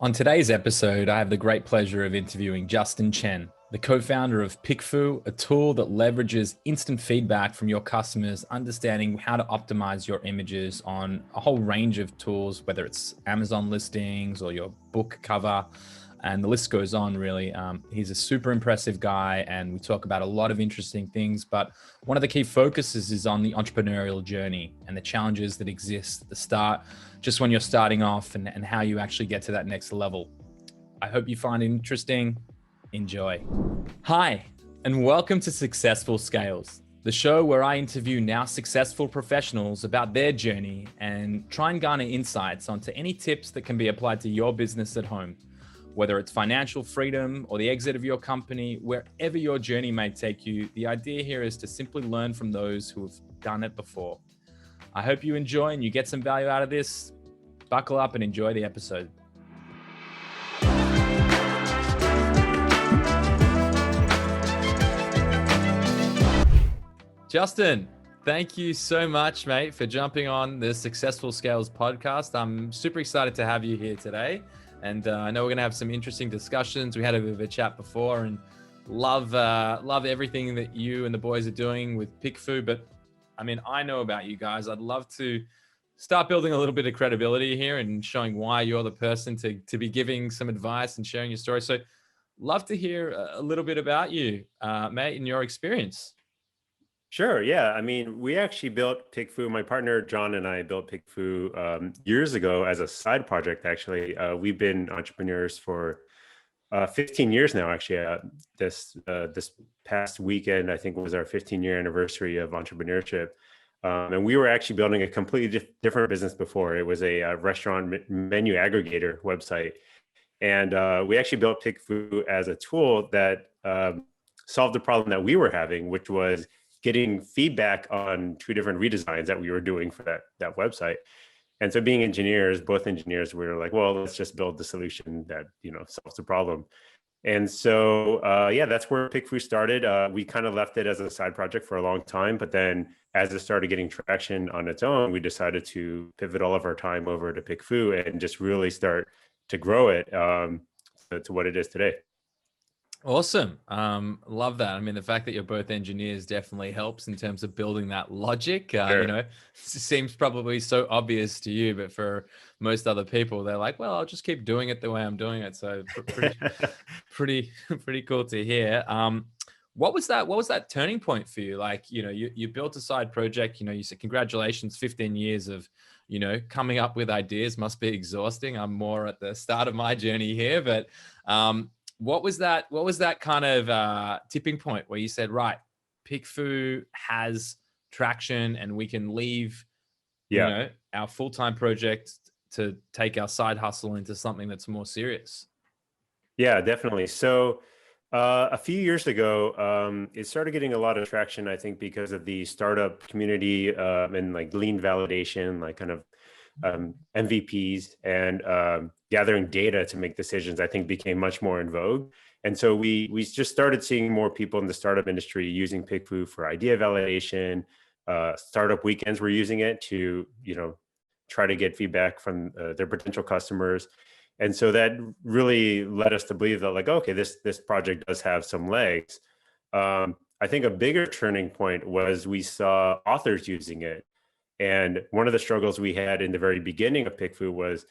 On today's episode, I have the great pleasure of interviewing Justin Chen, the co-founder of PickFu, a tool that leverages instant feedback from your customers, understanding how to optimize your images on a whole range of tools, whether it's Amazon listings or your book cover, and the list goes on really. He's a super impressive guy, and we talk about a lot of interesting things, but one of the key focuses is on the entrepreneurial journey and the challenges that exist at the start, just when you're starting off, and how you actually get to that next level. I hope you find it interesting. Enjoy. Hi, and welcome to Successful Scales, the show where I interview now successful professionals about their journey and try and garner insights onto any tips that can be applied to your business at home. Whether it's financial freedom or the exit of your company, wherever your journey may take you, the idea here is to simply learn from those who have done it before. I hope you enjoy and you get some value out of this. Buckle up and enjoy the episode. Justin, thank you so much, mate, for jumping on the Successful Scales podcast. I'm super excited to have you here today. And I know we're going to have some interesting discussions. We had a bit of a chat before and love everything that you and the boys are doing with PickFu. But I mean, I know about you guys. I'd love to start building a little bit of credibility here and showing why you're the person to be giving some advice and sharing your story. So love to hear a little bit about you, mate, and your experience. Sure. Yeah. I mean, we actually built PickFu. My partner, John, and I built PickFu years ago as a side project, actually. We've been entrepreneurs for 15 years now, actually. This past weekend, I think, was our 15-year anniversary of entrepreneurship. And we were actually building a completely different business before. It was a restaurant menu aggregator website. And we actually built PickFu as a tool that solved the problem that we were having, which was getting feedback on two different redesigns that we were doing for that website. And so being engineers, both engineers, we were like, well, let's just build the solution that, solves the problem. And so, that's where PickFu started. We kind of left it as a side project for a long time, but then as it started getting traction on its own, we decided to pivot all of our time over to PickFu and just really start to grow it to what it is today. Awesome. Love that. I mean, the fact that you're both engineers definitely helps in terms of building that logic. Sure. It seems probably so obvious to you, but for most other people, they're like, well, I'll just keep doing it the way I'm doing it. So pretty cool to hear. What was that turning point for you? Like, you built a side project, you said, congratulations, 15 years of, coming up with ideas must be exhausting. I'm more at the start of my journey here, but, what was that kind of tipping point where you said, right, PickFu has traction and we can leave, our full-time project to take our side hustle into something that's more serious? Yeah, definitely. So a few years ago, it started getting a lot of traction, I think, because of the startup community and like lean validation, like kind of MVPs and gathering data to make decisions, I think became much more in vogue. And so we just started seeing more people in the startup industry using PickFu for idea validation. Startup weekends were using it to, try to get feedback from their potential customers. And so that really led us to believe that, like, okay, this project does have some legs. I think a bigger turning point was we saw authors using it. And one of the struggles we had in the very beginning of PickFu was,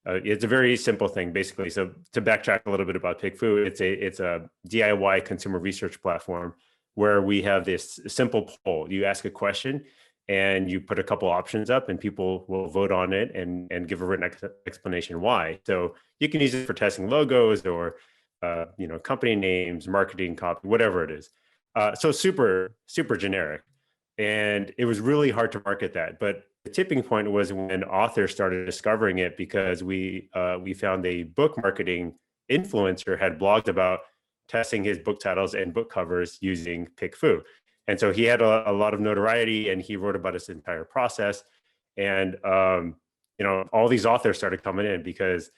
it's a very simple thing, basically. So to backtrack a little bit about PickFu, it's a DIY consumer research platform where we have this simple poll. You ask a question and you put a couple options up and people will vote on it and give a written explanation why. So you can use it for testing logos or, company names, marketing copy, whatever it is. So super, super generic. And it was really hard to market that. But the tipping point was when authors started discovering it, because we found a book marketing influencer had blogged about testing his book titles and book covers using PickFu. And so he had a lot of notoriety and he wrote about his entire process. And, all these authors started coming in because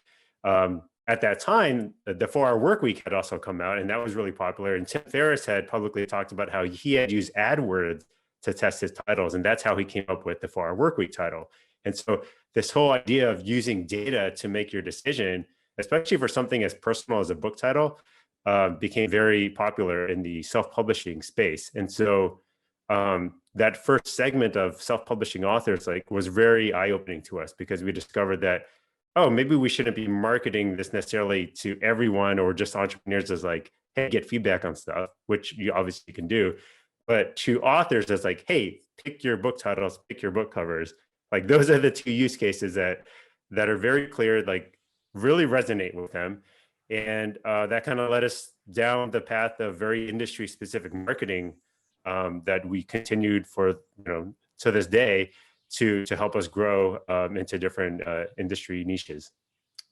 at that time, the 4-Hour Workweek had also come out, and that was really popular. And Tim Ferriss had publicly talked about how he had used AdWords to test his titles. And that's how he came up with the 4-Hour Workweek title. And so this whole idea of using data to make your decision especially for something as personal as a book title, became very popular in the self-publishing space. And so that first segment of self-publishing authors like was very eye-opening to us, because we discovered that, oh, maybe we shouldn't be marketing this necessarily to everyone or just entrepreneurs as like, hey, get feedback on stuff, which you obviously can do, but to authors as like, hey, pick your book titles, pick your book covers. Like those are the two use cases that are very clear, like really resonate with them. And that kind of led us down the path of very industry specific marketing that we continued for, to this day, to help us grow into different industry niches.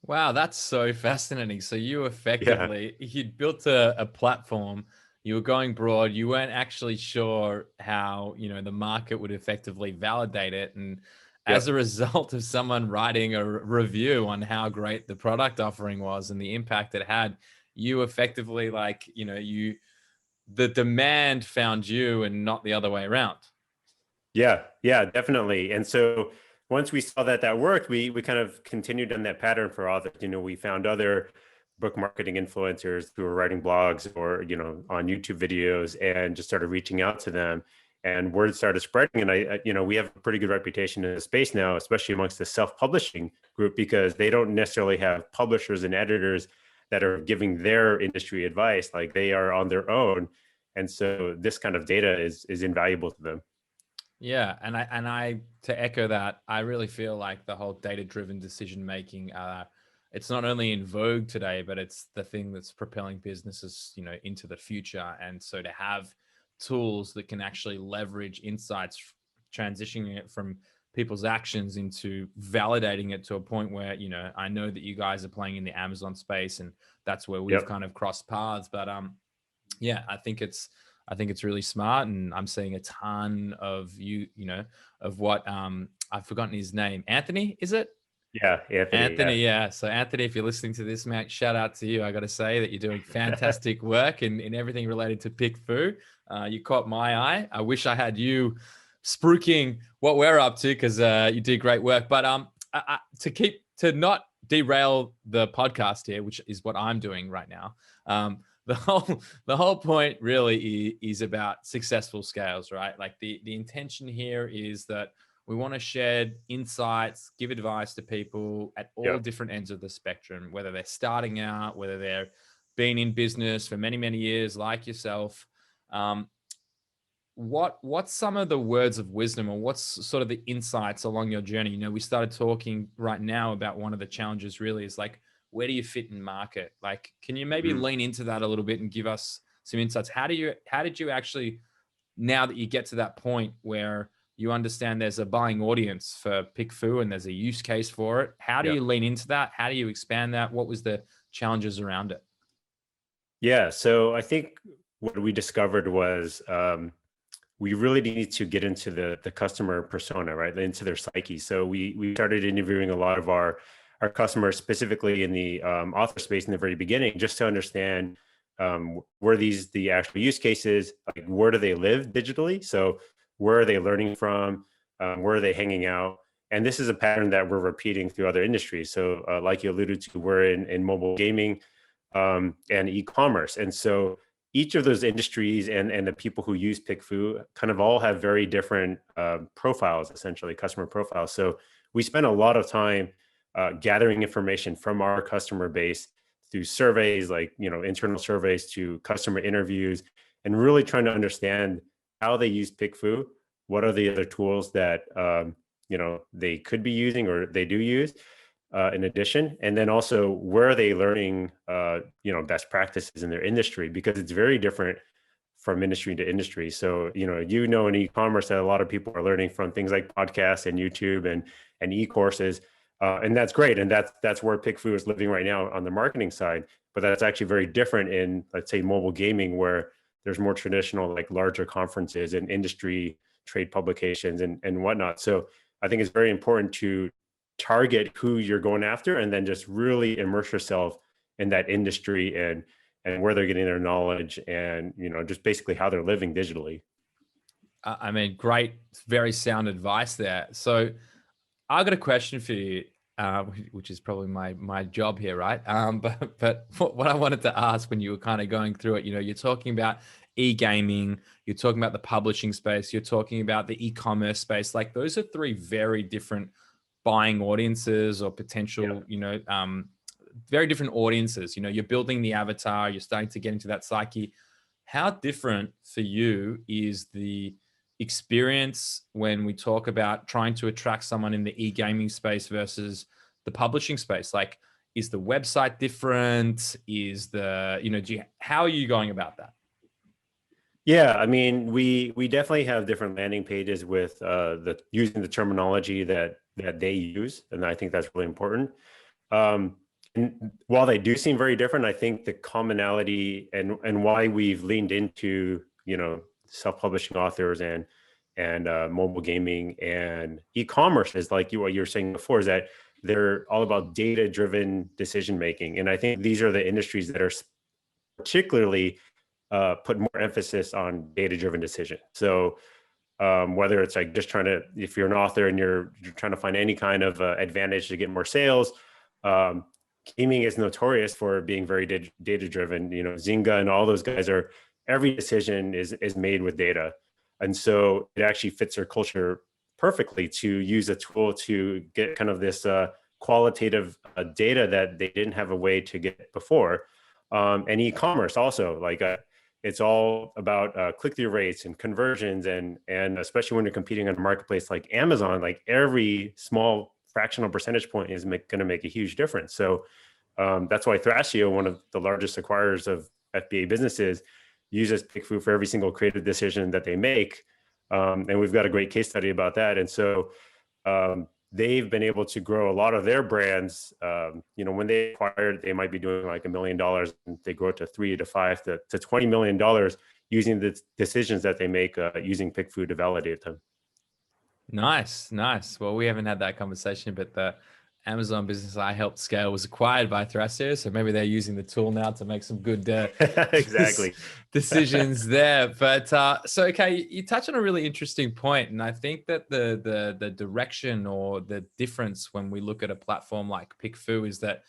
Wow, that's so fascinating. So you Yeah. effectively, you'd built a platform, you were going broad, you weren't actually sure how, the market would effectively validate it. And as a Yep. result of someone writing a review on how great the product offering was and the impact it had, you effectively like, the demand found you and not the other way around. Yeah, yeah, definitely. And so once we saw that that worked, we kind of continued on that pattern for authors. We found other book marketing influencers who were writing blogs or, on YouTube videos, and just started reaching out to them, and word started spreading. And we have a pretty good reputation in the space now, especially amongst the self-publishing group, because they don't necessarily have publishers and editors that are giving their industry advice. Like they are on their own. And so this kind of data is invaluable to them. Yeah, and I to echo that, I really feel like the whole data-driven decision making, it's not only in vogue today, but it's the thing that's propelling businesses, into the future. And so to have tools that can actually leverage insights, transitioning it from people's actions into validating it to a point where, I know that you guys are playing in the Amazon space, and that's where we've Yep. kind of crossed paths. But yeah, I think it's really smart, and I'm seeing a ton of of what I've forgotten his name. Anthony, is it? Yeah, Anthony. Anthony, Yeah. yeah. So Anthony, if you're listening to this, mate, shout out to you. I got to say that you're doing fantastic work in everything related to PickFu. You caught my eye. I wish I had you spruiking what we're up to, because you do great work. But to not derail the podcast here, which is what I'm doing right now. The whole point really is about successful scales, right? Like the intention here is that we want to share insights, give advice to people at all Yep. different ends of the spectrum, whether they're starting out, whether they're been in business for many, many years, like yourself. Um, what's some of the words of wisdom, or what's sort of the insights along your journey? We started talking right now about one of the challenges really is like, where do you fit in market? Like, can you maybe Mhm. lean into that a little bit and give us some insights? How did you actually, now that you get to that point where you understand there's a buying audience for PickFu and there's a use case for it, how do Yep. you lean into that? How do you expand that? What was the challenges around it? Yeah. So I think what we discovered was we really need to get into the customer persona, right? Into their psyche. So we started interviewing a lot of our customers, specifically in the author space in the very beginning, just to understand were these the actual use cases? Like, where do they live digitally? So where are they learning from? Where are they hanging out? And this is a pattern that we're repeating through other industries. So like you alluded to, we're in mobile gaming and e-commerce. And so each of those industries and the people who use PickFu kind of all have very different profiles, essentially customer profiles. So we spend a lot of time gathering information from our customer base through surveys, like internal surveys, to customer interviews, and really trying to understand how they use PickFu. What are the other tools that they could be using or they do use, in addition, and then also where are they learning best practices in their industry, because it's very different from industry to industry. So in e-commerce that a lot of people are learning from things like podcasts and YouTube and e-courses, and that's great, and that's where PickFu is living right now on the marketing side. But that's actually very different in, let's say, mobile gaming, where there's more traditional, like larger conferences and industry trade publications and whatnot. So I think it's very important to target who you're going after, and then just really immerse yourself in that industry and where they're getting their knowledge, and just basically how they're living digitally. I mean, great, very sound advice there. So I've got a question for you. which is probably my job here, right? But what I wanted to ask when you were kind of going through it, you're talking about e-gaming, you're talking about the publishing space, you're talking about the e-commerce space. Like those are three very different buying audiences or Yeah. potential, very different audiences. You're building the avatar, you're starting to get into that psyche. How different for you is the experience when we talk about trying to attract someone in the e-gaming space versus the publishing space? Like, is the website different? Is the, how are you going about that? Yeah, I mean, we definitely have different landing pages with the using the terminology that they use, and I think that's really important. Um, and while they do seem very different, I think the commonality and why we've leaned into self-publishing authors and mobile gaming and e-commerce is like what you were saying before, is that they're all about data-driven decision making, and I think these are the industries that are particularly put more emphasis on data-driven decision. So whether it's like just if you're an author and you're trying to find any kind of advantage to get more sales, um, gaming is notorious for being very data-driven. Zynga and all those guys every decision is made with data. And so it actually fits their culture perfectly to use a tool to get kind of this qualitative data that they didn't have a way to get before. And e-commerce also, like it's all about click-through rates and conversions, and especially when you're competing on a marketplace like Amazon, like every small fractional percentage point is going to make a huge difference. So that's why Thrasio, one of the largest acquirers of FBA businesses, uses PickFu for every single creative decision that they make. And we've got a great case study about that. And so they've been able to grow a lot of their brands. When they acquired, they might be doing like $1 million, and they grow to 3 to 5 to $20 million using the decisions that they make using PickFu to validate them. Nice, nice. Well, we haven't had that conversation, but the Amazon business I helped scale was acquired by Thrasio, so maybe they're using the tool now to make some good Exactly. decisions there. But so okay, you touch on a really interesting point, and I think that the direction or the difference when we look at a platform like PickFu is that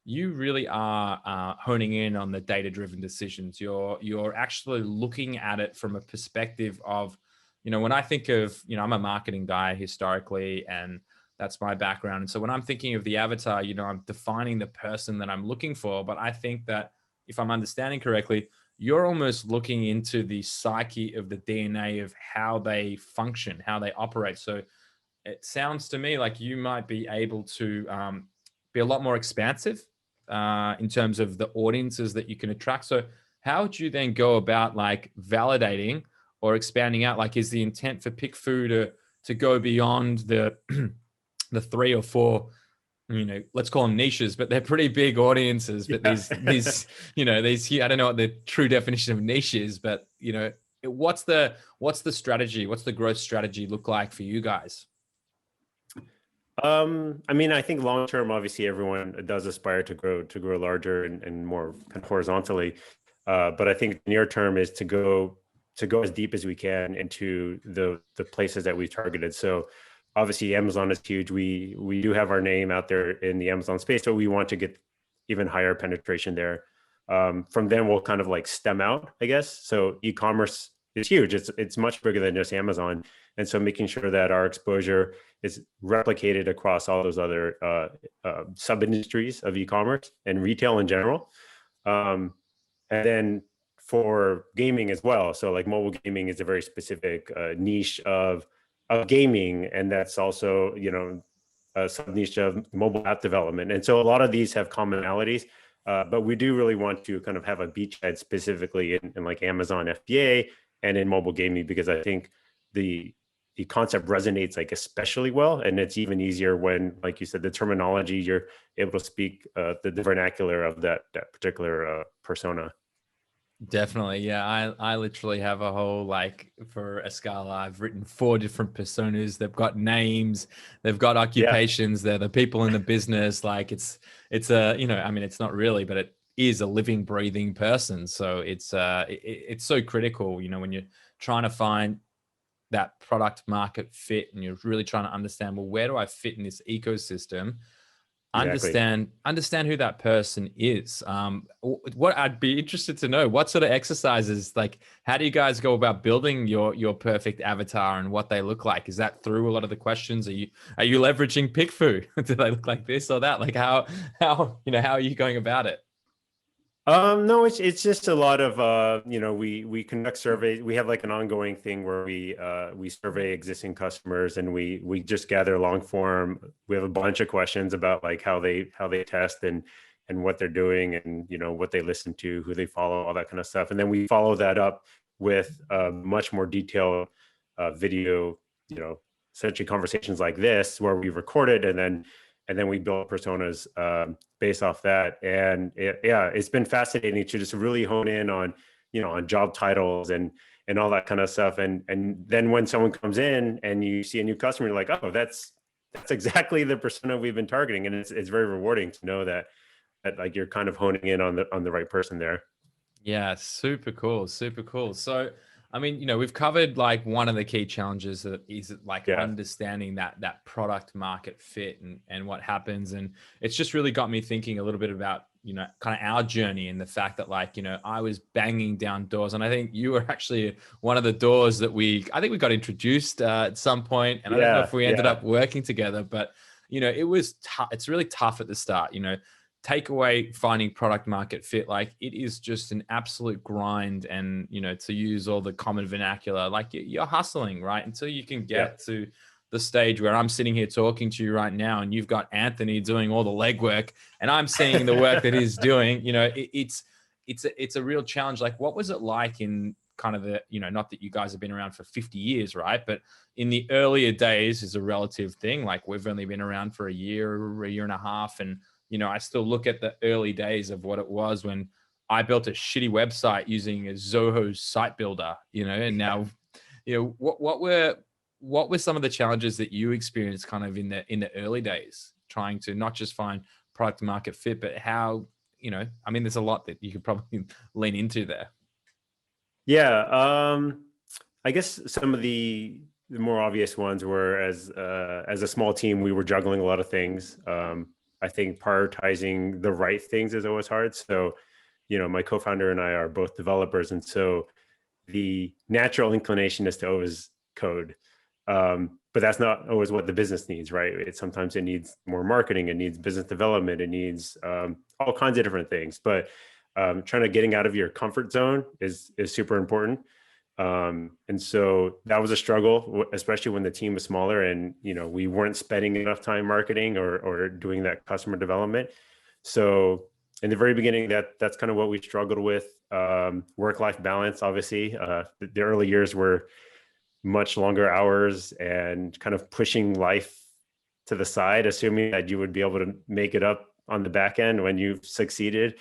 you really are honing in on the data-driven decisions. You're actually looking at it from a perspective of, when I think of, I'm a marketing guy historically, and that's my background. And so when I'm thinking of the avatar, I'm defining the person that I'm looking for. But I think that if I'm understanding correctly, you're almost looking into the psyche of the DNA of how they function, how they operate. So it sounds to me like you might be able to be a lot more expansive in terms of the audiences that you can attract. So how would you then go about like validating or expanding out? Like, is the intent for PickFu to go beyond the the 3 or 4, let's call them niches, but they're pretty big audiences. But Yeah. these I don't know what the true definition of niche is, but what's the strategy? What's the growth strategy look like for you guys? I mean, I think long term, obviously, everyone does aspire to grow larger and more kind of horizontally. But I think near term is to go as deep as we can into the places that we've targeted. So obviously, Amazon is huge. We do have our name out there in the Amazon space, so we want to get even higher penetration there. From then, we'll kind of like stem out, I guess. So e-commerce is huge. It's much bigger than just Amazon, and so making sure that our exposure is replicated across all those other sub industries of e-commerce and retail in general. And then for gaming as well. So like mobile gaming is a very specific niche of gaming, and that's also a sub niche of mobile app development. And so a lot of these have commonalities, but we do really want to kind of have a beachhead specifically in like Amazon FBA and in mobile gaming, because I think the concept resonates like especially well, and it's even easier when, like you said, the terminology, you're able to speak the vernacular of that particular persona. Definitely. Yeah. I literally have a whole, like, for Escala, I've written 4 different personas. They've got names, they've got Yeah. occupations, they're the people in the business. Like it's a, I mean, it's not really, but it is a living, breathing person. So it's so critical, when you're trying to find that product market fit and you're really trying to understand, well, where do I fit in this ecosystem? Exactly. understand who that person is. What I'd be interested to know, what sort of exercises, like how do you guys go about building your perfect avatar and what they look like? Is that through a lot of the questions? Are you leveraging PickFu? Do they look like this or that? Like how are you going about it? No, it's just a lot of we conduct surveys. We have like an ongoing thing where we survey existing customers, and we just gather long form. We have a bunch of questions about like how they test and what they're doing, and what they listen to, who they follow, all that kind of stuff. And then we follow that up with much more detailed video, you know, essentially conversations like this where we record it, and then we build personas based off that. And yeah, it's been fascinating to just really hone in on, on job titles and all that kind of stuff. And then when someone comes in and you see a new customer, you're like, oh, that's exactly the persona we've been targeting. And it's very rewarding to know that like you're kind of honing in on the right person there. Yeah, super cool, super cool. So, I mean, we've covered like one of the key challenges that is like Yeah. understanding that product market fit and what happens. And it's just really got me thinking a little bit about, kind of our journey and the fact that like, I was banging down doors, and I think you were actually one of the doors that I think we got introduced at some point, and I don't know if Yeah. we ended Yeah. up working together, but it was tough. It's really tough at the start, take away finding product market fit. Like it is just an absolute grind, and to use all the common vernacular, like you're hustling right until you can Yeah. get to the stage where I'm sitting here talking to you right now, and you've got Anthony doing all the legwork, and I'm seeing the work that he's doing. It's a real challenge. Like what was it like in kind of the, not that you guys have been around for 50 years, right, but in the earlier days is a relative thing. Like we've only been around for a year and a half, and I still look at the early days of what it was when I built a shitty website using a Zoho site builder, and now, what were some of the challenges that you experienced kind of in the early days, trying to not just find product market fit, but how, I mean, there's a lot that you could probably lean into there. Yeah. I guess some of the more obvious ones were as a small team, we were juggling a lot of things. I think prioritizing the right things is always hard. So, my co-founder and I are both developers, and so the natural inclination is to always code. But that's not always what the business needs, right? Sometimes it needs more marketing, it needs business development, it needs all kinds of different things. But trying to getting out of your comfort zone is super important. And so that was a struggle, especially when the team was smaller and, we weren't spending enough time marketing or doing that customer development. So in the very beginning, that's kind of what we struggled with. Work-life balance, obviously, the early years were much longer hours and kind of pushing life to the side, assuming that you would be able to make it up on the back end when you've succeeded.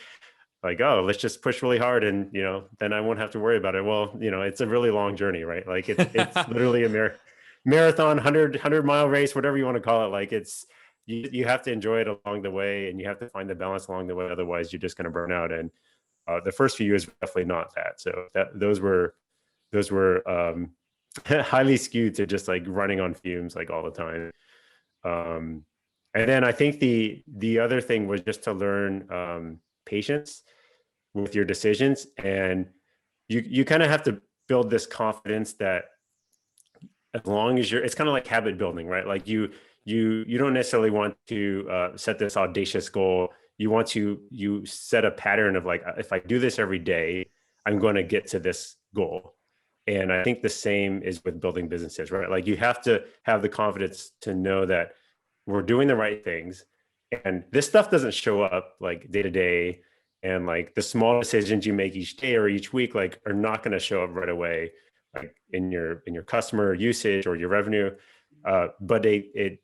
Like, oh, let's just push really hard, and then I won't have to worry about it. Well, it's a really long journey, right? Like it's literally a marathon, 100-mile race, whatever you want to call it. Like it's you have to enjoy it along the way, and you have to find the balance along the way. Otherwise, you're just going to burn out. And the first few years were definitely not that. So those were highly skewed to just like running on fumes like all the time. And then I think the other thing was just to learn patience with your decisions, and you kind of have to build this confidence that as long as it's kind of like habit building, right? Like you don't necessarily want to set this audacious goal. You set a pattern of like, if I do this every day, I'm going to get to this goal. And I think the same is with building businesses, right? Like you have to have the confidence to know that we're doing the right things, and this stuff doesn't show up like day to day, and like the small decisions you make each day or each week like are not going to show up right away, like in your customer usage or your revenue. But it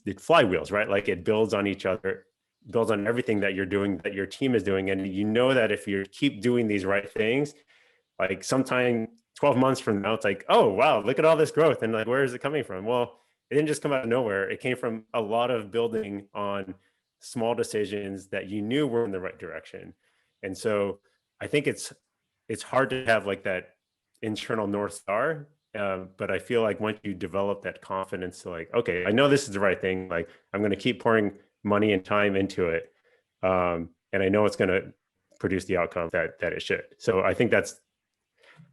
flywheels, right? Like it builds on each other, builds on everything that you're doing, that your team is doing, and you know that if you keep doing these right things, like sometime 12 months from now, it's like, oh, wow, look at all this growth. And like, where is it coming from? Well, it didn't just come out of nowhere. It came from a lot of building on small decisions that you knew were in the right direction. And so I think it's hard to have like that internal North Star. But I feel like once you develop that confidence to like, okay, I know this is the right thing. Like I'm going to keep pouring money and time into it. And I know it's going to produce the outcome that it should. So I think I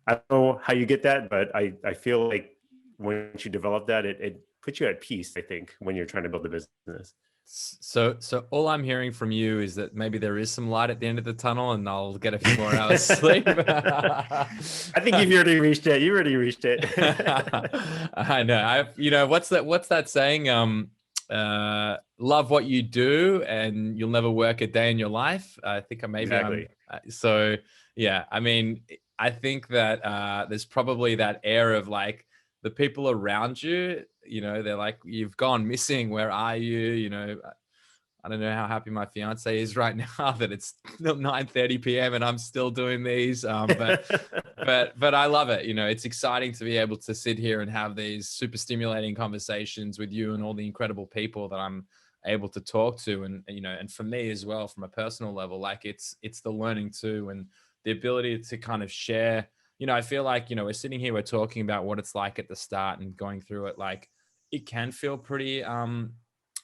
don't know how you get that, but I feel like once you develop that, it puts you at peace, I think, when you're trying to build a business. So all I'm hearing from you is that maybe there is some light at the end of the tunnel, and I'll get a few more hours sleep. I think you've already reached it. You already reached it. I know. What's that saying? Love what you do, and you'll never work a day in your life. I think Exactly. So yeah. I mean, I think that there's probably that air of like the people around you. They're like, you've gone missing. Where are you? I don't know how happy my fiance is right now that it's 9:30 p.m. and I'm still doing these. But I love it. It's exciting to be able to sit here and have these super stimulating conversations with you and all the incredible people that I'm able to talk to. And for me as well, from a personal level, like it's the learning too, and the ability to kind of share. I feel like, we're sitting here, we're talking about what it's like at the start and going through it. Like it can feel pretty,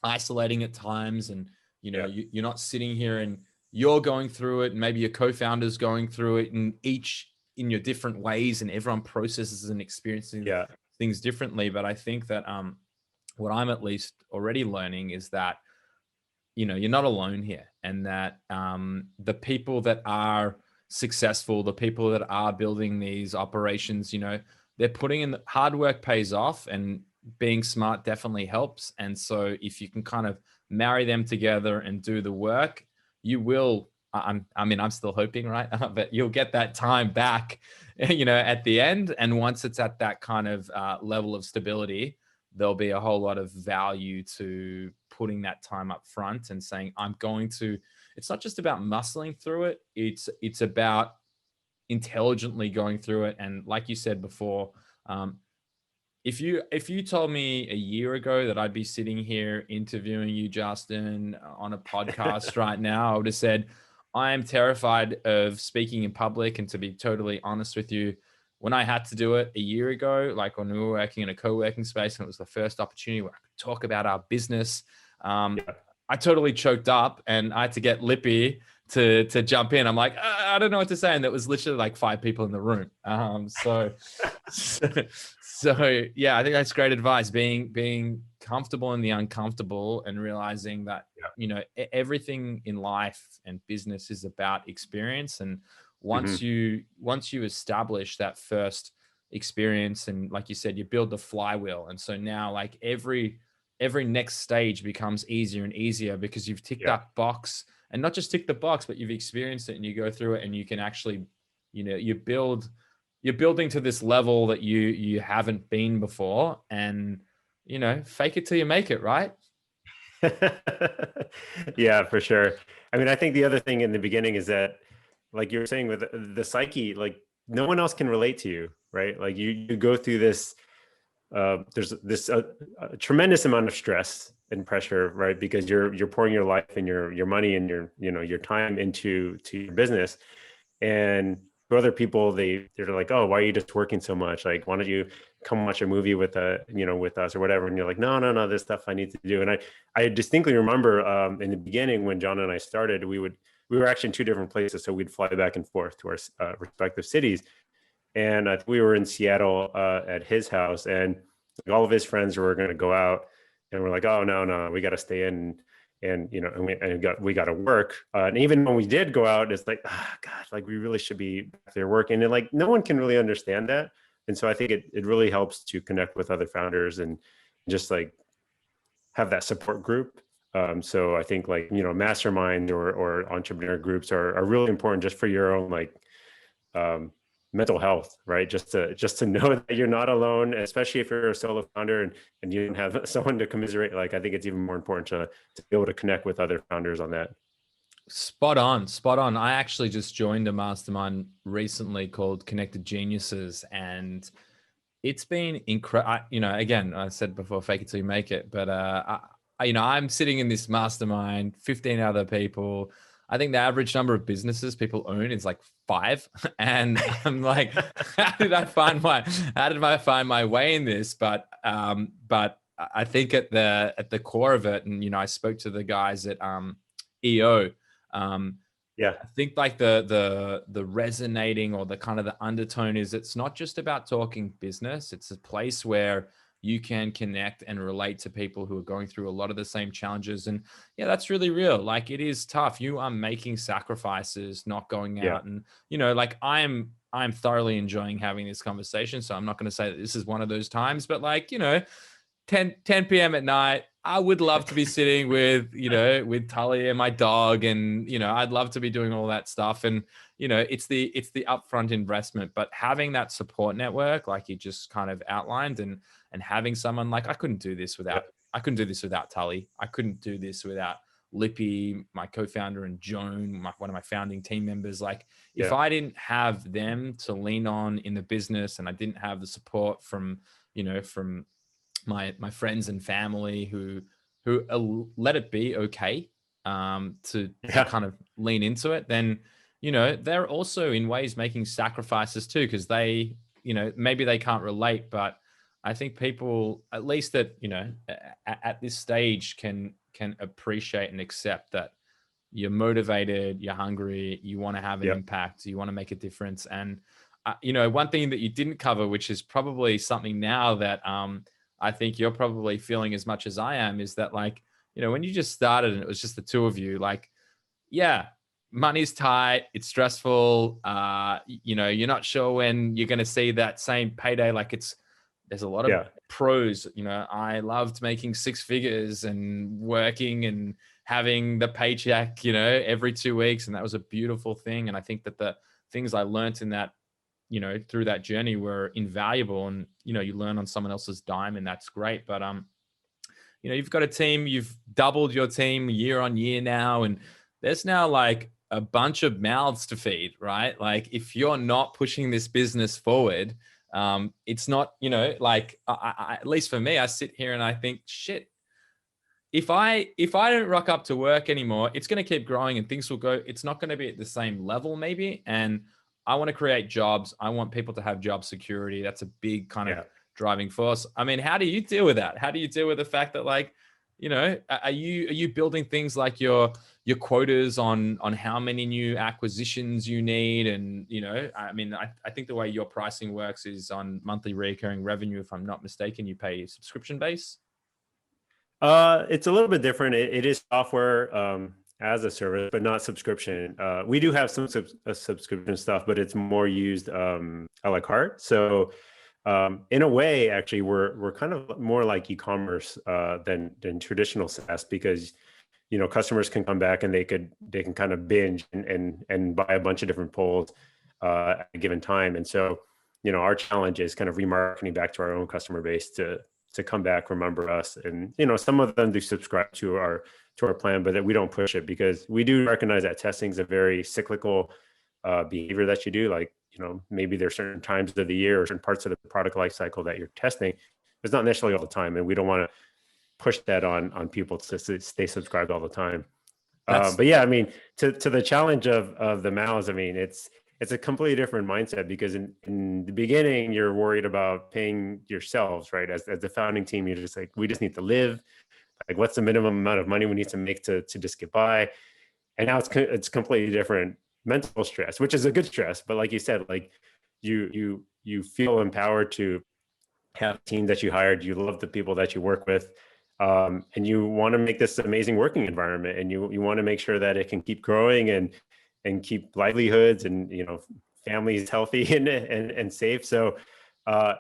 isolating at times, and Yeah. you're not sitting here and you're going through it, and maybe your co-founder's going through it, and each in your different ways, and everyone processes and experiencing Yeah. things differently. But I think that what I'm at least already learning is that you're not alone here, and that the people that are successful, the people that are building these operations, they're putting in the hard work pays off, and being smart definitely helps. And so if you can kind of marry them together and do the work, you will, I'm still hoping, right? But you'll get that time back, at the end. And once it's at that kind of level of stability, there'll be a whole lot of value to putting that time up front and saying, it's not just about muscling through it. It's about intelligently going through it. And like you said before, if you told me a year ago that I'd be sitting here interviewing you, Justin, on a podcast right now, I would have said, I am terrified of speaking in public. And to be totally honest with you, when I had to do it a year ago, like when we were working in a co-working space and it was the first opportunity where I could talk about our business, I totally choked up and I had to get lippy to jump in. I'm like, I don't know what to say. And there was literally like 5 people in the room. So yeah, I think that's great advice. Being comfortable in the uncomfortable, and realizing that, everything in life and business is about experience. And once you establish that first experience, and like you said, you build the flywheel. And so now like every next stage becomes easier and easier because you've ticked that box, and not just tick the box, but you've experienced it and you go through it, and you can actually, you're building to this level that you haven't been before. And, fake it till you make it, right? Yeah, for sure. I mean, I think the other thing in the beginning is that, like you were saying with the psyche, like no one else can relate to you, right? Like you go through this, there's this a tremendous amount of stress and pressure, right? Because you're pouring your life and your money and your time into your business. And for other people, they're like, oh, why are you just working so much? Like, why don't you come watch a movie with us or whatever? And you're like, no, there's stuff I need to do. And I distinctly remember in the beginning when John and I started, we were actually in 2 different places, so we'd fly back and forth to our respective cities. And we were in Seattle at his house, and all of his friends were going to go out, and we're like, oh no, we got to stay in. And we got to work. And even when we did go out, it's like, God, like we really should be back there working. And like no one can really understand that. And so I think it really helps to connect with other founders and just like have that support group. So I think like mastermind or entrepreneur groups are really important just for your own like mental health, right? Just to know that you're not alone, especially if you're a solo founder and you don't have someone to commiserate. Like, I think it's even more important to be able to connect with other founders on that. Spot on. I actually just joined a mastermind recently called Connected Geniuses, and it's been incredible. Again, I said before, fake it till you make it. But I'm sitting in this mastermind, 15 other people. I think the average number of businesses people own is like 5. And I'm like, how did I find my way in this? But I think at the core of it, and I spoke to the guys at EO. Yeah. I think like the resonating, or the kind of the undertone is, it's not just about talking business. It's a place where you can connect and relate to people who are going through a lot of the same challenges. And yeah, that's really real. Like, it is tough. You are making sacrifices, not going Yeah. out, and like I'm thoroughly enjoying having this conversation. So I'm not going to say that this is one of those times, but like, 10 p.m. at night, I would love to be sitting with, with Tully and my dog. And, I'd love to be doing all that stuff. And, it's the upfront investment, but having that support network, like you just kind of outlined, and having someone like, I couldn't do this Yeah. without Tully. I couldn't do this without Lippy, my co-founder, and Joan, one of my founding team members. Like, if Yeah. I didn't have them to lean on in the business, and I didn't have the support from, from my friends and family who let it be okay, to Yeah. kind of lean into it, then they're also in ways making sacrifices too, because they, maybe they can't relate, but I think people, at least that, at this stage, can appreciate and accept that you're motivated, you're hungry, you want to have an Yeah. impact, you want to make a difference. And one thing that you didn't cover, which is probably something now that I think you're probably feeling as much as I am, is that, like, when you just started and it was just the two of you, like, yeah, money's tight, it's stressful, you're not sure when you're going to see that same payday. Like, there's a lot of Yeah. pros. I loved making six figures and working and having the paycheck, every 2 weeks. And that was a beautiful thing. And I think that the things I learned in that, through that journey were invaluable. And, you learn on someone else's dime, and that's great. But, you've got a team, you've doubled your team year on year now. And there's now like a bunch of mouths to feed, right? Like, if you're not pushing this business forward, it's not, like, at least for me, I sit here and I think, shit, if I don't rock up to work anymore, it's going to keep growing and things will go, it's not going to be at the same level maybe. And I want to create jobs. I want people to have job security. That's a big kind of Yeah. driving force. I mean, how do you deal with that? How do you deal with the fact that, like, are you building things like your quotas on how many new acquisitions you need? And, I mean, I think the way your pricing works is on monthly recurring revenue. If I'm not mistaken, you pay subscription base. It's a little bit different. It is software as a service, but not subscription. We do have some subscription stuff, but it's more used a la carte. So in a way, actually, we're kind of more like e-commerce than traditional SaaS, because customers can come back and they can kind of binge and buy a bunch of different polls at a given time. And so our challenge is kind of remarketing back to our own customer base to come back, remember us. And some of them do subscribe to our plan, but that we don't push it, because we do recognize that testing is a very cyclical behavior that you do. Like, maybe there's certain times of the year or certain parts of the product life cycle that you're testing. It's not necessarily all the time, and we don't want to push that on people to stay subscribed all the time. That's But yeah, I mean, to the challenge of the mouths, I mean, it's a completely different mindset, because in the beginning, you're worried about paying yourselves, right? As the founding team, you're just like, we just need to live. Like, what's the minimum amount of money we need to make to just get by? And now it's completely different mental stress, which is a good stress. But like you said, like you feel empowered to have a team that you hired. You love the people that you work with. And you want to make this amazing working environment, and you want to make sure that it can keep growing and keep livelihoods and families healthy and safe. So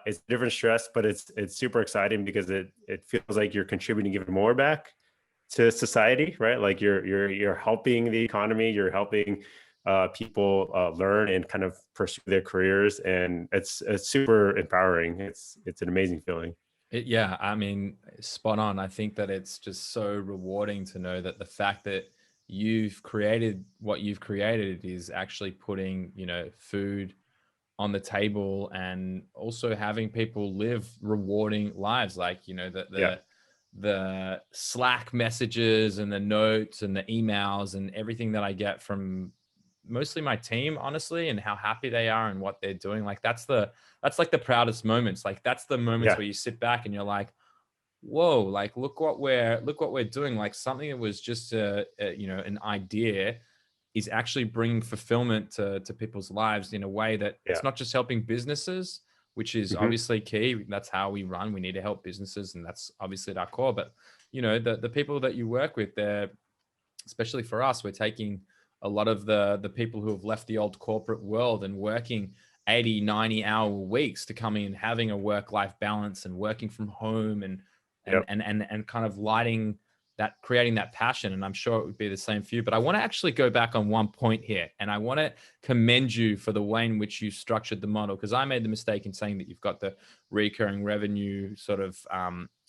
it's different stress, but it's super exciting, because it feels like you're contributing even more back to society, right? Like you're helping the economy, you're helping people learn and kind of pursue their careers, and it's super empowering. It's an amazing feeling. Yeah, I mean, spot on. I think that it's just so rewarding to know that the fact that you've created what you've created is actually putting, food on the table, and also having people live rewarding lives. Like, Yeah. the Slack messages and the notes and the emails and everything that I get from mostly my team, honestly, and how happy they are and what they're doing. Like, that's like the proudest moments. Like, that's the moments Yeah. where you sit back and you're like, whoa, like look what we're doing. Like something that was just an idea is actually bringing fulfillment to people's lives in a way that Yeah. it's not just helping businesses, which is Hmm. obviously key. That's how we run. We need to help businesses, and that's obviously at our core. But the people that you work with, they're, especially for us, we're taking a lot of the people who have left the old corporate world and working 80, 90-hour weeks to come in, having a work-life balance and working from home and Yep. kind of creating that passion. And I'm sure it would be the same for you. But I want to actually go back on one point here, and I want to commend you for the way in which you structured the model, because I made the mistake in saying that you've got the recurring revenue sort of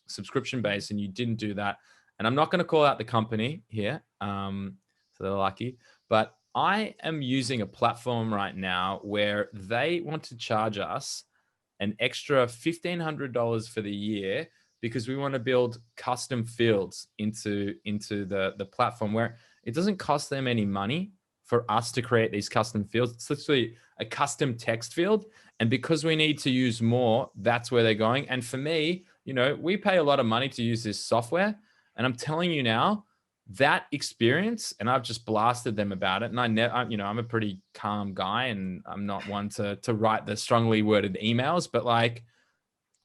subscription base, and you didn't do that. And I'm not going to call out the company here, so they're lucky. But I am using a platform right now where they want to charge us an extra $1,500 for the year because we want to build custom fields into the platform where it doesn't cost them any money for us to create these custom fields. It's literally a custom text field. And because we need to use more, that's where they're going. And for me, we pay a lot of money to use this software. And I'm telling you now, that experience, and I've just blasted them about it. And I'm a pretty calm guy, and I'm not one to write the strongly worded emails, but like,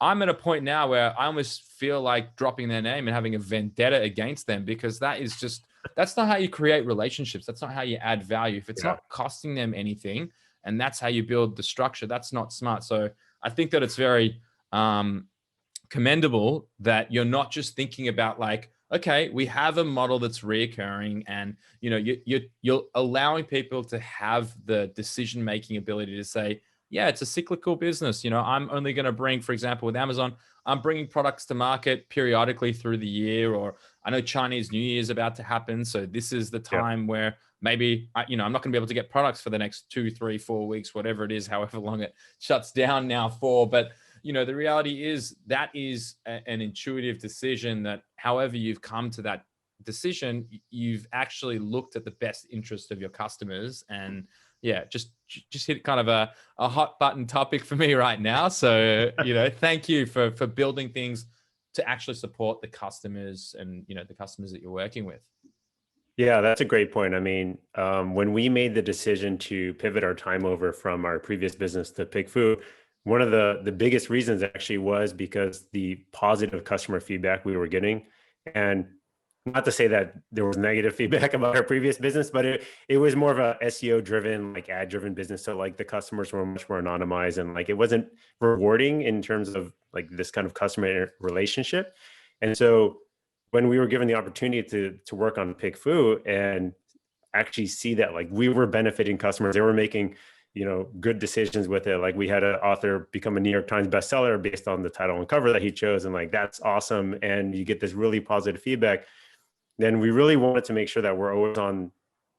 I'm at a point now where I almost feel like dropping their name and having a vendetta against them, because that's not how you create relationships. That's not how you add value. If it's Yeah. not costing them anything, and that's how you build the structure, that's not smart. So I think that it's very commendable that you're not just thinking about like, okay, we have a model that's reoccurring, and you're allowing people to have the decision making ability to say, yeah, it's a cyclical business. I'm only going to bring, for example, with Amazon, I'm bringing products to market periodically through the year, or I know Chinese New Year is about to happen, so this is the Yeah. time where maybe I'm not going to be able to get products for the next 2, 3, 4 weeks, whatever it is, however long it shuts down now for. But the reality is that is an intuitive decision that, however you've come to that decision, you've actually looked at the best interest of your customers. And yeah, just hit kind of a hot button topic for me right now. So, thank you for building things to actually support the customers and, the customers that you're working with. Yeah, that's a great point. I mean, when we made the decision to pivot our time over from our previous business to PickFu, one of the biggest reasons actually was because the positive customer feedback we were getting. And not to say that there was negative feedback about our previous business, but it was more of a SEO driven, like ad driven business. So like the customers were much more anonymized, and like it wasn't rewarding in terms of like this kind of customer relationship. And so when we were given the opportunity to work on PickFu and actually see that like we were benefiting customers, they were making good decisions with it. Like we had an author become a New York Times bestseller based on the title and cover that he chose, and like that's awesome. And you get this really positive feedback. Then we really wanted to make sure that we're always on,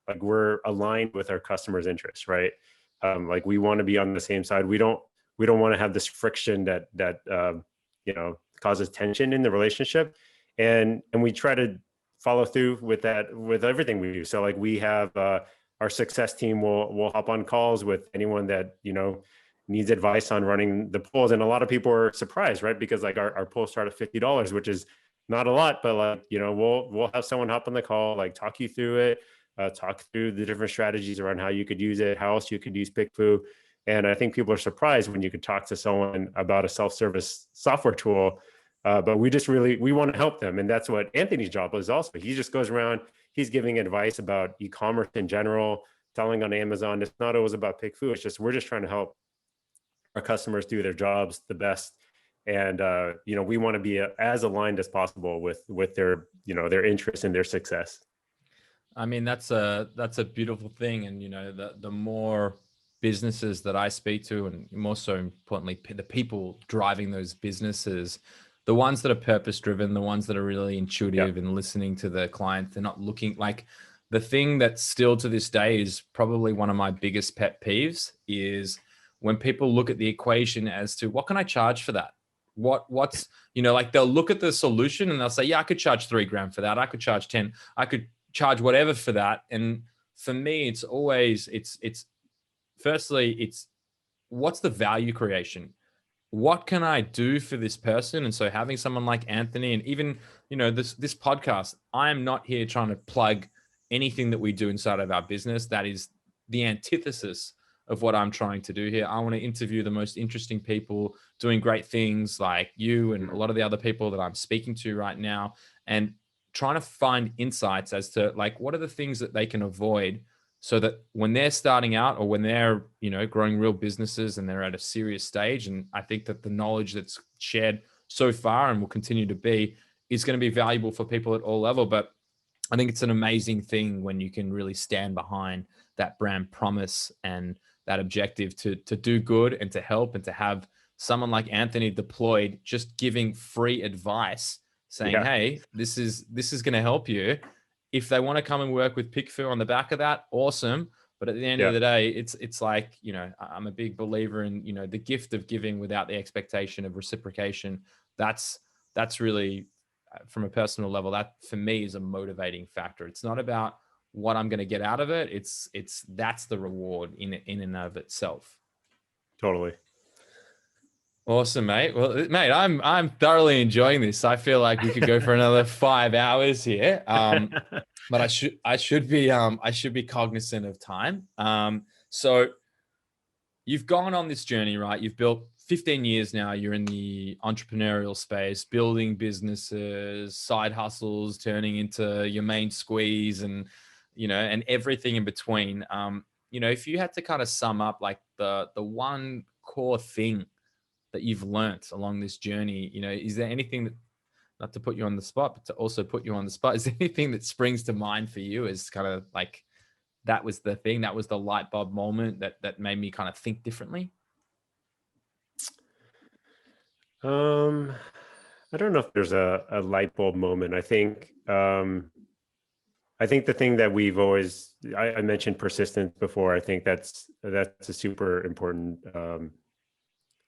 like we're aligned with our customers' interests, right? Like we want to be on the same side. We don't want to have this friction that causes tension in the relationship, and we try to follow through with that with everything we do. So like we have our success team will hop on calls with anyone that needs advice on running the polls, and a lot of people are surprised, right? Because like our polls start at $50, which is not a lot, but like we'll have someone hop on the call, like talk you through it, talk through the different strategies around how you could use it, how else you could use PickFu. And I think people are surprised when you could talk to someone about a self-service software tool. But we want to help them. And that's what Anthony's job is also. He just goes around, he's giving advice about e-commerce in general, selling on Amazon. It's not always about PickFu. It's just, we're just trying to help our customers do their jobs the best. And, we want to be as aligned as possible with their, their interests and their success. I mean, that's a beautiful thing. And, the more businesses that I speak to, and more so importantly, the people driving those businesses, the ones that are purpose driven, the ones that are really intuitive and listening to the client, they're not looking like the thing that still to this day is probably one of my biggest pet peeves is when people look at the equation as to what can I charge for that? What's, like they'll look at the solution and they'll say, yeah, I could charge $3,000 for that. I could charge 10, I could charge whatever for that. And for me, it's always, it's firstly, it's what's the value creation? what can I do for this person? And so having someone like Anthony, and even, this podcast, I am not here trying to plug anything that we do inside of our business. That is the antithesis of what I'm trying to do here. I want to interview the most interesting people doing great things like you and a lot of the other people that I'm speaking to right now, and trying to find insights as to like, what are the things that they can avoid so that when they're starting out or when they're, growing real businesses and they're at a serious stage. And I think that the knowledge that's shared so far and will continue to be is going to be valuable for people at all level. But I think it's an amazing thing when you can really stand behind that brand promise and that objective to do good and to help, and to have someone like Anthony deployed, just giving free advice, saying, Yeah. hey, this is going to help you. If they want to come and work with PickFu on the back of that, awesome. But at the end Yeah. of the day, it's like, I'm a big believer in, the gift of giving without the expectation of reciprocation. That's really, from a personal level, that for me is a motivating factor. It's not about what I'm going to get out of it. That's the reward in and of itself. Totally. Awesome, mate. Well, mate, I'm thoroughly enjoying this. I feel like we could go for another 5 hours here. But I should be cognizant of time. So you've gone on this journey, right? You've built 15 years now. You're in the entrepreneurial space, building businesses, side hustles, turning into your main squeeze, and and everything in between. If you had to kind of sum up like the one core thing that you've learnt along this journey, is there anything that, not to put you on the spot, but to also put you on the spot, is there anything that springs to mind for you as kind of like, that was the thing, that was the light bulb moment that made me kind of think differently? I don't know if there's a light bulb moment. I think the thing that we've always, I mentioned persistence before. I think that's a super important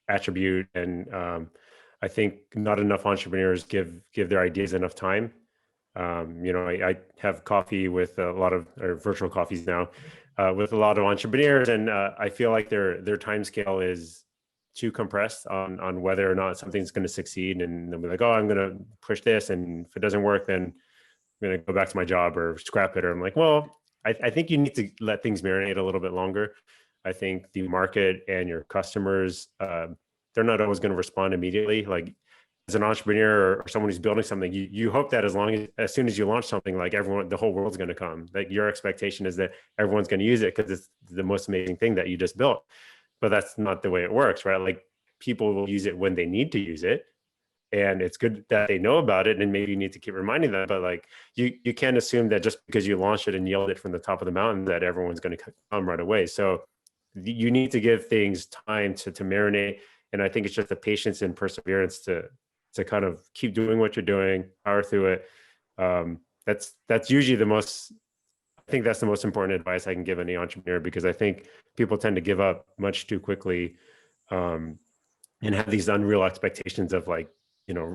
attribute, and I think not enough entrepreneurs give their ideas enough time. I have coffee with a lot of, or virtual coffees now, with a lot of entrepreneurs, and I feel like their time scale is too compressed on whether or not something's going to succeed, and they'll be like, oh, I'm going to push this, and if it doesn't work, then I'm going to go back to my job or scrap it. Or I'm like, well, I think you need to let things marinate a little bit longer. I think the market and your customers, they're not always going to respond immediately. Like, as an entrepreneur or someone who's building something, you hope that as soon as you launch something, like the whole world's going to come. Like, your expectation is that everyone's going to use it because it's the most amazing thing that you just built. But that's not the way it works, right? Like, people will use it when they need to use it, and it's good that they know about it, and maybe you need to keep reminding them. But like, you can't assume that just because you launched it and yelled it from the top of the mountain that everyone's going to come right away. So you need to give things time to marinate. And I think it's just the patience and perseverance to kind of keep doing what you're doing, power through it. That's usually I think that's the most important advice I can give any entrepreneur, because I think people tend to give up much too quickly, and have these unreal expectations of, like,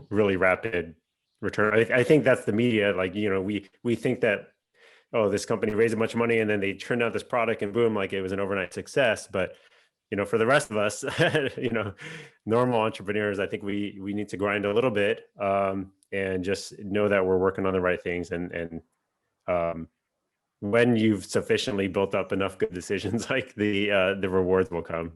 really rapid return. I think that's the media. Like, we think that, oh, this company raised a bunch of money and then they turned out this product and boom, like it was an overnight success. But for the rest of us, normal entrepreneurs, I think we need to grind a little bit, and just know that we're working on the right things. And when you've sufficiently built up enough good decisions, like the rewards will come.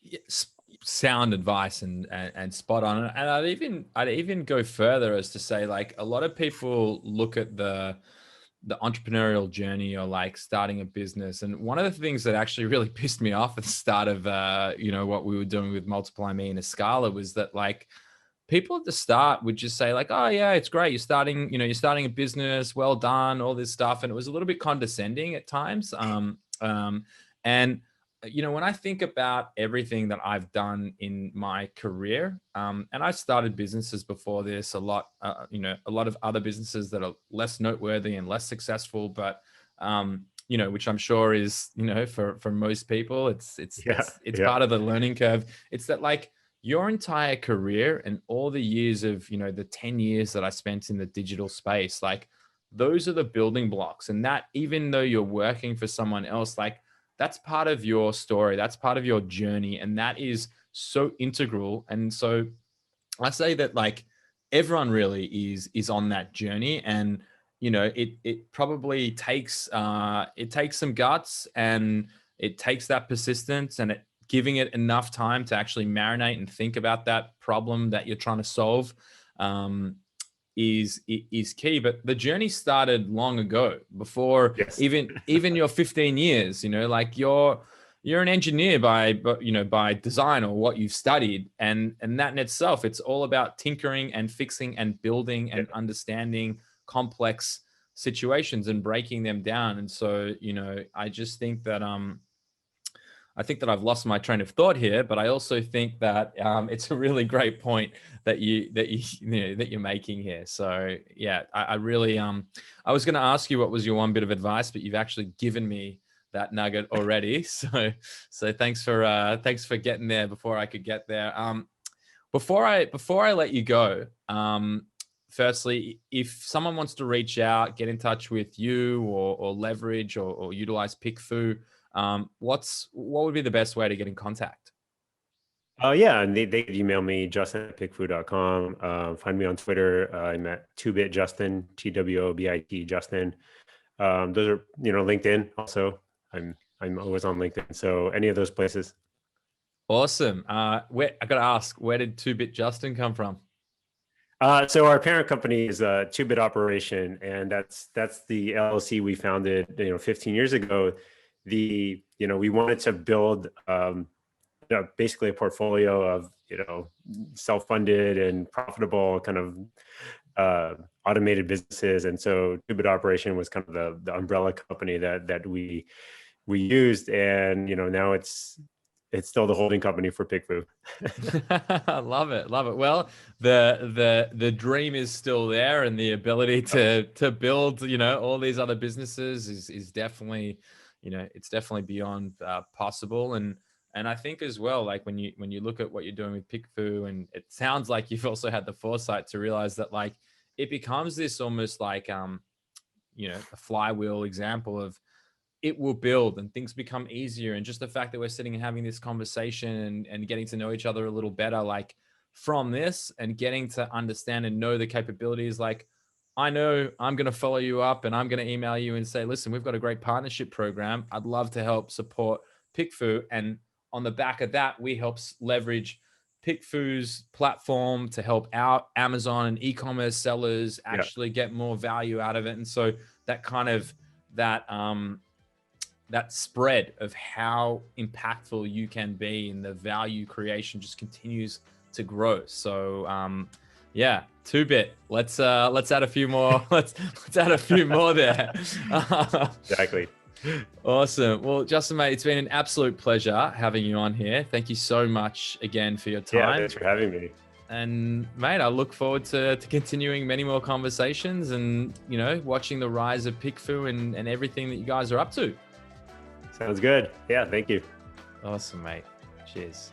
Yes, sound advice and spot on. And I'd even go further as to say, like, a lot of people look at the entrepreneurial journey or like starting a business. And one of the things that actually really pissed me off at the start of, what we were doing with Multiply Me and Escala was that, like, people at the start would just say like, oh yeah, it's great. You're starting a business. Well done. All this stuff. And it was a little bit condescending at times. And when I think about everything that I've done in my career, and I started businesses before this, a lot of other businesses that are less noteworthy and less successful, but which I'm sure is, for most people, it's part of the learning curve. It's that, like, your entire career and all the years of, the 10 years that I spent in the digital space, like, those are the building blocks. And that, even though you're working for someone else, like, that's part of your story. That's part of your journey. And that is so integral. And so I say that like everyone really is on that journey. And, it probably takes, it takes some guts, and it takes that persistence, and giving it enough time to actually marinate and think about that problem that you're trying to solve. Um, is key. But the journey started long ago, before Yes. even your 15 years. Like you're an engineer by design, or what you've studied, and that in itself, it's all about tinkering and fixing and building Yeah. and understanding complex situations and breaking them down. And so, I just think that I think that I've lost my train of thought here, but I also think that it's a really great point that that you're making here. So yeah, I really I was going to ask you what was your one bit of advice, but you've actually given me that nugget already. So thanks for getting there before I could get there. Before I let you go, firstly, if someone wants to reach out, get in touch with you, or leverage, or utilize PickFu, what would be the best way to get in contact? Yeah, and they could email me, justin@pickfu.com. Find me on Twitter. I'm at 2bit Justin, TWOBIT Justin. Those are, LinkedIn also. I'm always on LinkedIn. So any of those places. Awesome. Where I gotta ask, where did 2-Bit Justin come from? So our parent company is a 2bit Operation, and that's the LLC we founded, 15 years ago. We wanted to build basically a portfolio of, self-funded and profitable kind of automated businesses. And so 2bit Operation was kind of the umbrella company that we used, and now it's still the holding company for PickFu. Love it, love it. Well, the dream is still there, and the ability to build, all these other businesses is definitely, it's definitely beyond possible. And I think as well, like when you look at what you're doing with PickFu, and it sounds like you've also had the foresight to realize that like it becomes this almost like a flywheel example of, it will build and things become easier. And just the fact that we're sitting and having this conversation, and getting to know each other a little better, like from this, and getting to understand and know the capabilities, like I know I'm going to follow you up, and I'm going to email you and say, listen, we've got a great partnership program. I'd love to help support PickFu. And on the back of that, we help leverage PickFu's platform to help our Amazon and e-commerce sellers Yeah. actually get more value out of it. And so that kind of that spread of how impactful you can be, and the value creation just continues to grow. So yeah, 2-Bit. Let's add a few more. let's add a few more there. Exactly. Awesome. Well, Justin, mate, it's been an absolute pleasure having you on here. Thank you so much again for your time. Yeah, thanks for having me. And mate, I look forward to continuing many more conversations, and watching the rise of PickFu and everything that you guys are up to. Sounds good. Yeah, thank you. Awesome, mate. Cheers.